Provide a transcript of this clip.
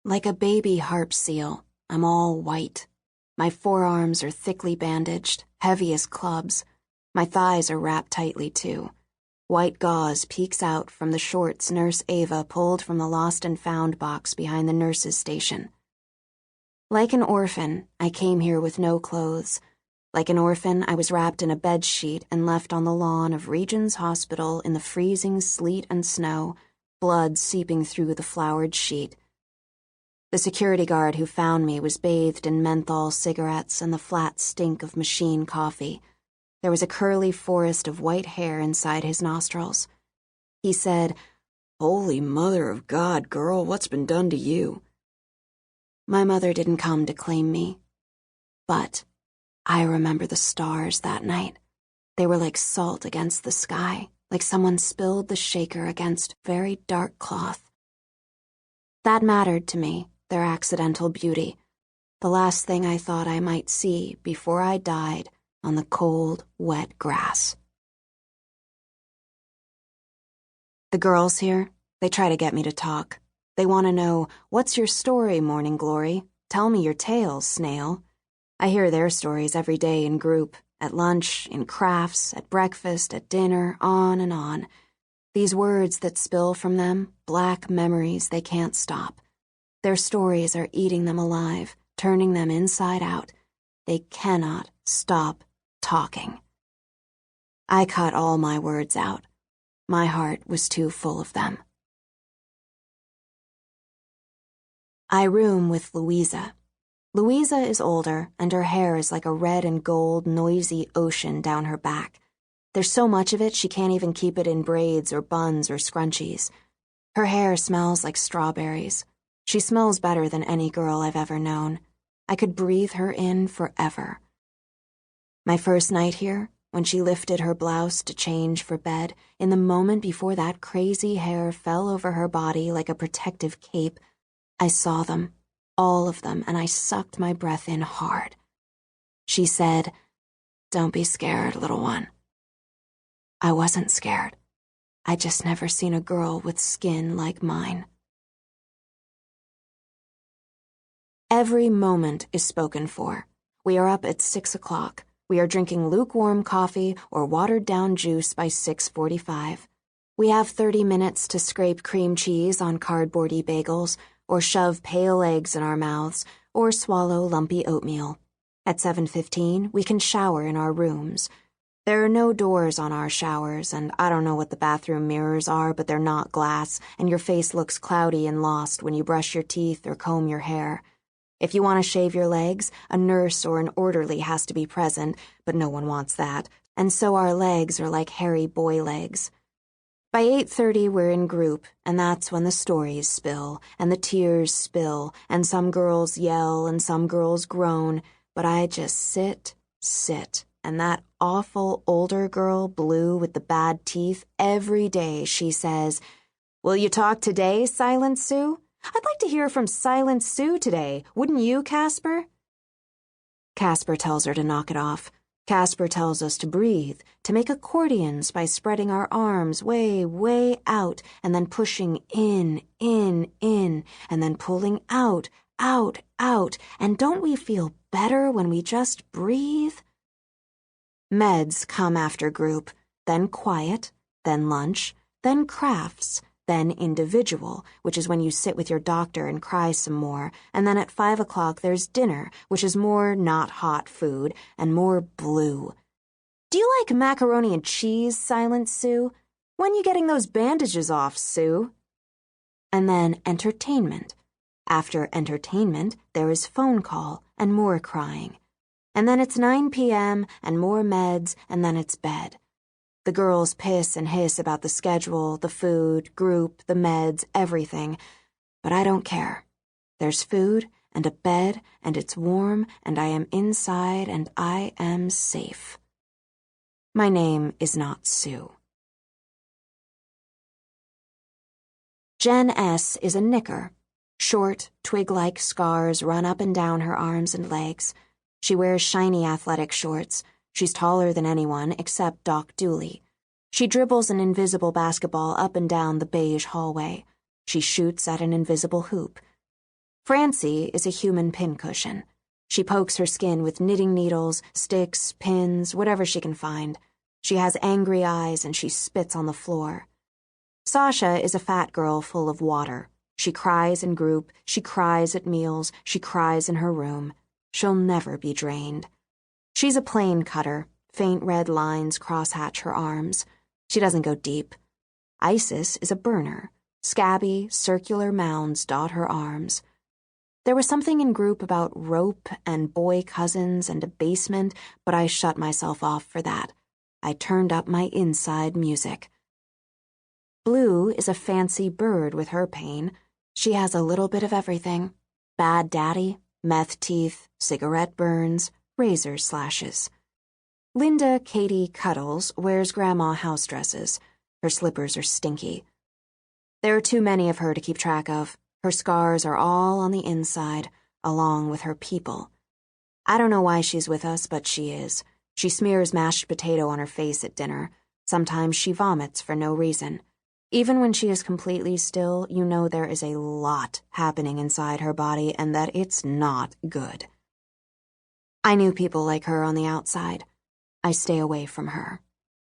Like a baby harp seal, I'm all white. My forearms are thickly bandaged, heavy as clubs. My thighs are wrapped tightly, too. White gauze peeks out from the shorts Nurse Ava pulled from the lost and found box behind the nurse's station. Like an orphan, I came here with no clothes. Like an orphan, I was wrapped in a bedsheet and left on the lawn of Regions Hospital in the freezing sleet and snow, blood seeping through the flowered sheet. The security guard who found me was bathed in menthol cigarettes and the flat stink of machine coffee. There was a curly forest of white hair inside his nostrils. He said, "Holy Mother of God, girl, what's been done to you?" My mother didn't come to claim me. But I remember the stars that night. They were like salt against the sky, like someone spilled the shaker against very dark cloth. That mattered to me, their accidental beauty. The last thing I thought I might see before I died on the cold, wet grass. The girls here, they try to get me to talk. They want to know, "What's your story, Morning Glory? Tell me your tales, Snail." I hear their stories every day in group, at lunch, in crafts, at breakfast, at dinner, on and on. These words that spill from them, black memories they can't stop. Their stories are eating them alive, turning them inside out. They cannot stop talking. I cut all my words out. My heart was too full of them. I room with Louisa. Louisa is older, and her hair is like a red and gold, noisy ocean down her back. There's so much of it she can't even keep it in braids or buns or scrunchies. Her hair smells like strawberries. She smells better than any girl I've ever known. I could breathe her in forever. My first night here, when she lifted her blouse to change for bed, in the moment before that crazy hair fell over her body like a protective cape, I saw them, all of them, and I sucked my breath in hard. She said, "Don't be scared, little one." I wasn't scared. I'd just never seen a girl with skin like mine. Every moment is spoken for. We are up at 6 o'clock. We are drinking lukewarm coffee or watered-down juice by 6:45. We have 30 minutes to scrape cream cheese on cardboardy bagels, or shove pale eggs in our mouths, or swallow lumpy oatmeal. At 7:15, we can shower in our rooms. There are no doors on our showers, and I don't know what the bathroom mirrors are, but they're not glass, and your face looks cloudy and lost when you brush your teeth or comb your hair. If you want to shave your legs, a nurse or an orderly has to be present, but no one wants that, and so our legs are like hairy boy legs. By 8:30, we're in group, and that's when the stories spill, and the tears spill, and some girls yell, and some girls groan, but I just sit, and that awful older girl, Blue, with the bad teeth, every day she says, "Will you talk today, Silent Sue? I'd like to hear from Silent Sue today, wouldn't you, Casper?" Casper tells her to knock it off. Casper tells us to breathe, to make accordions by spreading our arms way, way out, and then pushing in, and then pulling out, and don't we feel better when we just breathe? Meds come after group, then quiet, then lunch, then crafts, then individual, which is when you sit with your doctor and cry some more, and then at 5 o'clock there's dinner, which is more not hot food, and more blue. "Do you like macaroni and cheese, Silent Sue? When you getting those bandages off, Sue?" And then entertainment. After entertainment, there is phone call and more crying. And then it's 9 p.m. and more meds, and then it's bed. The girls piss and hiss about the schedule, the food, group, the meds, everything. But I don't care. There's food and a bed, and it's warm, and I am inside, and I am safe. My name is not Sue. Jen S. is a knicker. Short, twig-like scars run up and down her arms and legs. She wears shiny athletic shorts. She's taller than anyone except Doc Dooley. She dribbles an invisible basketball up and down the beige hallway. She shoots at an invisible hoop. Francie is a human pincushion. She pokes her skin with knitting needles, sticks, pins, whatever she can find. She has angry eyes and she spits on the floor. Sasha is a fat girl full of water. She cries in group, she cries at meals, she cries in her room. She'll never be drained. She's a plain cutter. Faint red lines crosshatch her arms. She doesn't go deep. Isis is a burner. Scabby, circular mounds dot her arms. There was something in group about rope and boy cousins and a basement, but I shut myself off for that. I turned up my inside music. Blue is a fancy bird with her pain. She has a little bit of everything. Bad daddy, meth teeth, cigarette burns, razor slashes. Linda Katie Cuddles wears grandma house dresses. Her slippers are stinky. There are too many of her to keep track of. Her scars are all on the inside, along with her people. I don't know why she's with us, but she is. She smears mashed potato on her face at dinner. Sometimes she vomits for no reason. Even when she is completely still, you know there is a lot happening inside her body and that it's not good. I knew people like her on the outside. I stay away from her.